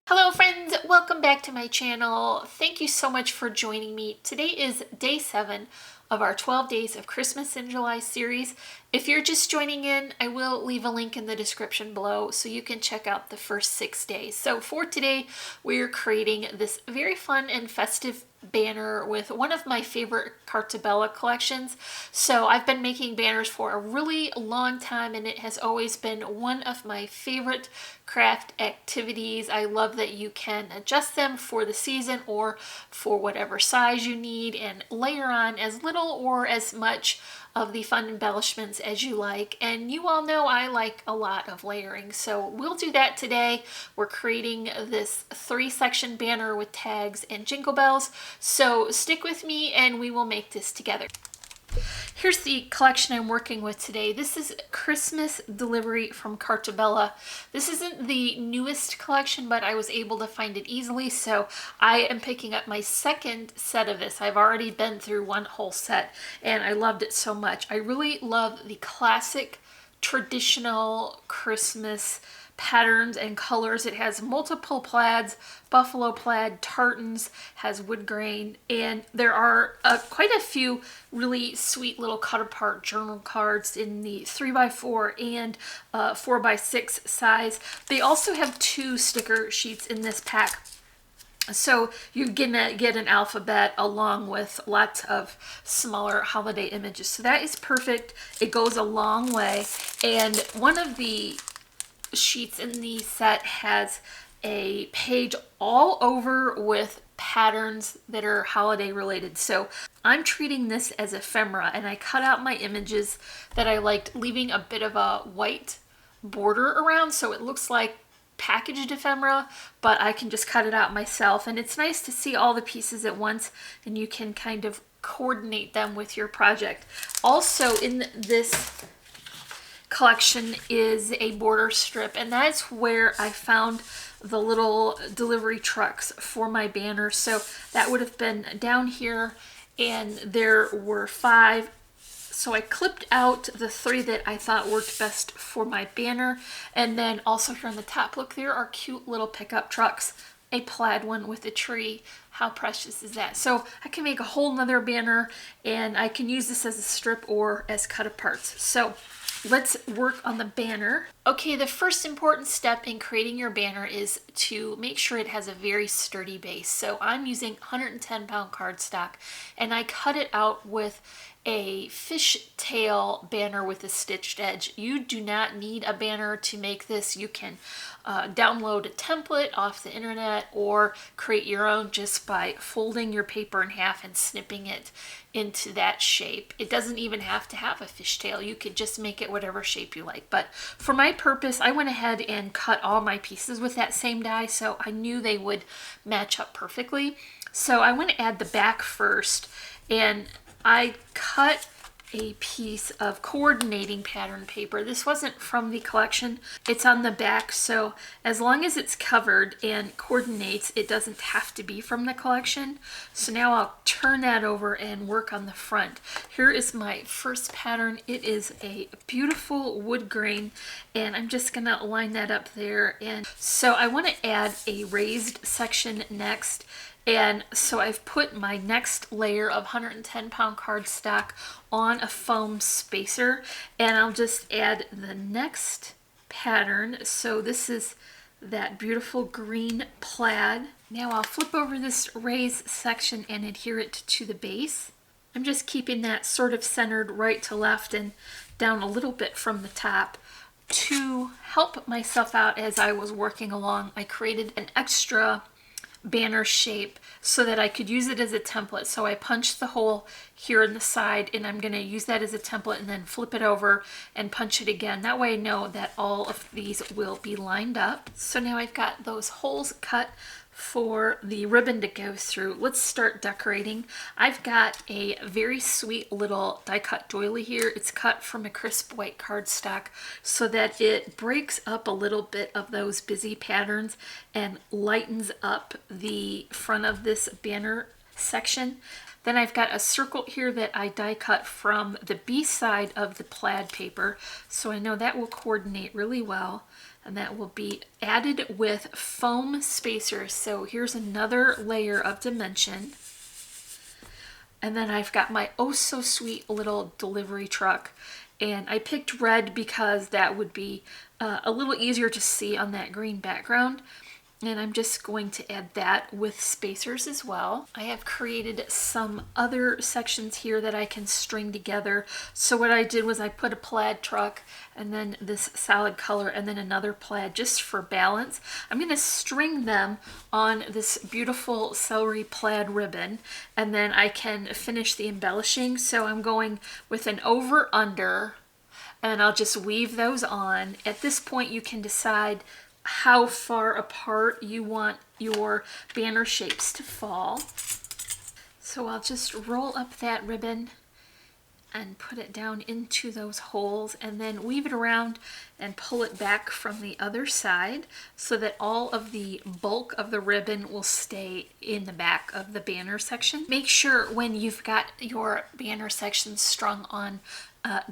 Hello friends, welcome back to my channel. Thank you so much for joining me. Today is day 7 of our 12 Days of Christmas in July series. If you're just joining in, I will leave a link in the description below so you can check out the first 6 days. So for today, we're creating this very fun and festive banner with one of my favorite Carta Bella collections. So I've been making banners for a really long time and it has always been one of my favorite craft activities. I love that you can adjust them for the season or for whatever size you need and layer on as little or as much of the fun embellishments as you like. And you all know I like a lot of layering, so we'll do that today. We're creating this 3-section banner with tags and jingle bells, so stick with me and we will make this together. Here's the collection I'm working with today. This is Christmas Delivery from Carta Bella. This isn't the newest collection, but I was able to find it easily, so I am picking up my second set of this. I've already been through one whole set, and I loved it so much. I really love the classic, traditional Christmas patterns and colors. It has multiple plaids, buffalo plaid, tartans, has wood grain, and there are quite a few really sweet little cut apart journal cards in the 3x4 and 4x6 size. They also have 2 sticker sheets in this pack. So you're gonna get an alphabet along with lots of smaller holiday images. So that is perfect. It goes a long way. And one of the sheets in the set has a page all over with patterns that are holiday related. So I'm treating this as ephemera, and I cut out my images that I liked, leaving a bit of a white border around so it looks like packaged ephemera, but I can just cut it out myself. And it's nice to see all the pieces at once and you can kind of coordinate them with your project. Also in this collection is a border strip, and that's where I found the little delivery trucks for my banner. So that would have been down here, and there were 5. So I clipped out the 3 that I thought worked best for my banner. And then also here on the top, look, there are cute little pickup trucks, a plaid one with a tree. How precious is that? So I can make a whole nother banner, and I can use this as a strip or as cut aparts. So let's work on the banner. Okay, the first important step in creating your banner is to make sure it has a very sturdy base. So I'm using 110-pound cardstock, and I cut it out with a fishtail banner with a stitched edge. You do not need a banner to make this. You can download a template off the internet or create your own just by folding your paper in half and snipping it into that shape. It doesn't even have to have a fishtail. You could just make it whatever shape you like. But for my purpose, I went ahead and cut all my pieces with that same die, so I knew they would match up perfectly. So I want to add the back first, and I cut a piece of coordinating pattern paper. This wasn't from the collection. It's on the back, so as long as it's covered and coordinates, it doesn't have to be from the collection. So now I'll turn that over and work on the front. Here is my first pattern. It is a beautiful wood grain, and I'm just gonna line that up there. And so I want to add a raised section next. And so I've put my next layer of 110-pound cardstock on a foam spacer, and I'll just add the next pattern. So this is that beautiful green plaid. Now I'll flip over this raised section and adhere it to the base. I'm just keeping that sort of centered right to left and down a little bit from the top. To help myself out as I was working along, I created an extra banner shape so that I could use it as a template. So I punched the hole here in the side, and I'm going to use that as a template and then flip it over and punch it again. That way I know that all of these will be lined up. So now I've got those holes cut for the ribbon to go through. Let's start decorating. I've got a very sweet little die cut doily here. It's cut from a crisp white cardstock so that it breaks up a little bit of those busy patterns and lightens up the front of this banner section. Then I've got a circle here that I die cut from the B side of the plaid paper, so I know that will coordinate really well, and that will be added with foam spacers. So here's another layer of dimension. And then I've got my oh so sweet little delivery truck, and I picked red because that would be a little easier to see on that green background. And I'm just going to add that with spacers as well. I have created some other sections here that I can string together. So what I did was I put a plaid truck and then this solid color and then another plaid just for balance. I'm going to string them on this beautiful celery plaid ribbon, and then I can finish the embellishing. So I'm going with an over under, and I'll just weave those on. At this point you can decide how far apart you want your banner shapes to fall. So I'll just roll up that ribbon and put it down into those holes, and then weave it around and pull it back from the other side so that all of the bulk of the ribbon will stay in the back of the banner section. Make sure when you've got your banner sections strung on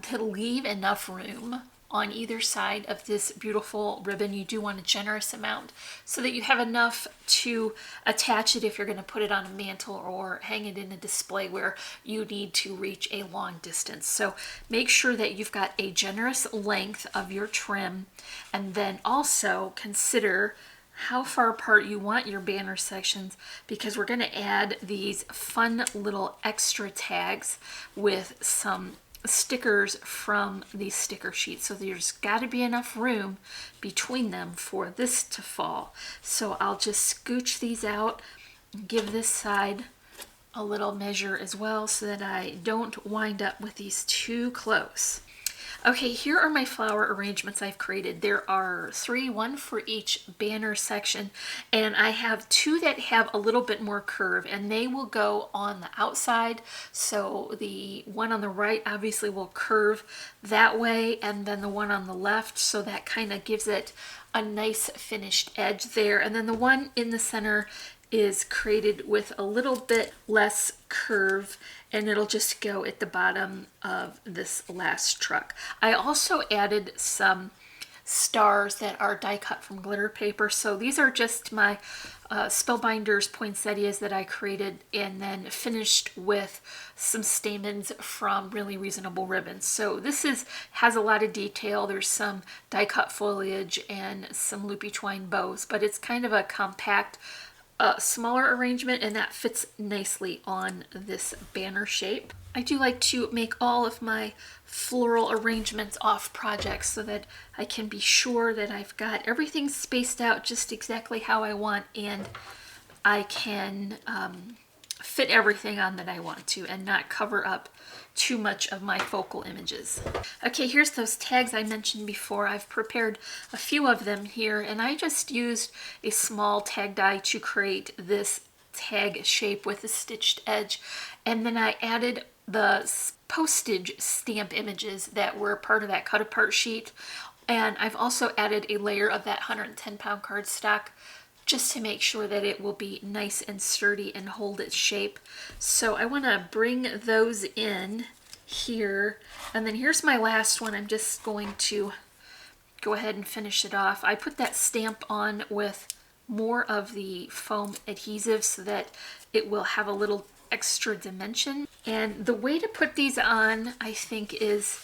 to leave enough room on either side of this beautiful ribbon. You do want a generous amount so that you have enough to attach it if you're going to put it on a mantle or hang it in a display where you need to reach a long distance. So make sure that you've got a generous length of your trim, and then also consider how far apart you want your banner sections, because we're going to add these fun little extra tags with some stickers from these sticker sheets. So there's got to be enough room between them for this to fall. So I'll just scooch these out and give this side a little measure as well so that I don't wind up with these too close. Okay, here are my flower arrangements I've created. There are 3, one for each banner section, and I have 2 that have a little bit more curve, and they will go on the outside. So the one on the right obviously will curve that way, and then the one on the left, so that kind of gives it a nice finished edge there. And then the one in the center is created with a little bit less curve, and it'll just go at the bottom of this last truck. I also added some stars that are die cut from glitter paper. So these are just my Spellbinders poinsettias that I created and then finished with some stamens from Really Reasonable Ribbons. So this has a lot of detail. There's some die cut foliage and some loopy twine bows, but it's kind of a compact smaller arrangement, and that fits nicely on this banner shape. I do like to make all of my floral arrangements off projects so that I can be sure that I've got everything spaced out just exactly how I want, and I can fit everything on that I want to and not cover up too much of my focal images. Okay, here's those tags I mentioned before. I've prepared a few of them here, and I just used a small tag die to create this tag shape with a stitched edge, and then I added the postage stamp images that were part of that cut apart sheet, and I've also added a layer of that 110-pound cardstock just to make sure that it will be nice and sturdy and hold its shape. So I want to bring those in here, and then here's my last one. I'm just going to go ahead and finish it off. I put that stamp on with more of the foam adhesive so that it will have a little extra dimension. And the way to put these on, I think, is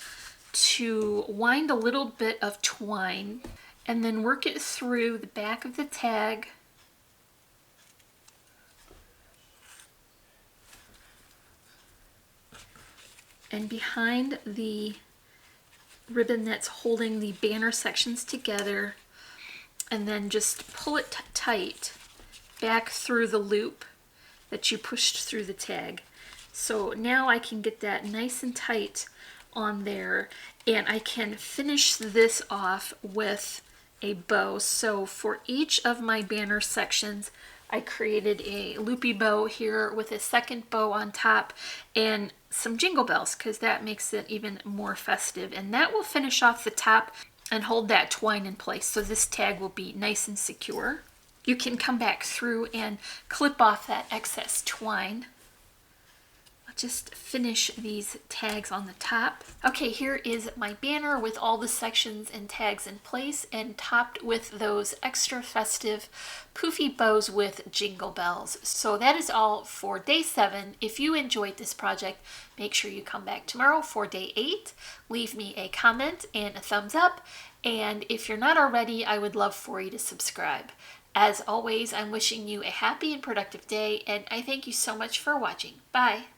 to wind a little bit of twine and then work it through the back of the tag and behind the ribbon that's holding the banner sections together, and then just pull it tight back through the loop that you pushed through the tag. So now I can get that nice and tight on there, and I can finish this off with a bow. So for each of my banner sections, I created a loopy bow here with a second bow on top and some jingle bells, because that makes it even more festive. And that will finish off the top and hold that twine in place, so this tag will be nice and secure. You can come back through and clip off that excess twine just finish these tags on the top. Okay, here is my banner with all the sections and tags in place and topped with those extra festive poofy bows with jingle bells. So that is all for day 7. If you enjoyed this project, make sure you come back tomorrow for day 8. Leave me a comment and a thumbs up. And if you're not already, I would love for you to subscribe. As always, I'm wishing you a happy and productive day, and I thank you so much for watching. Bye!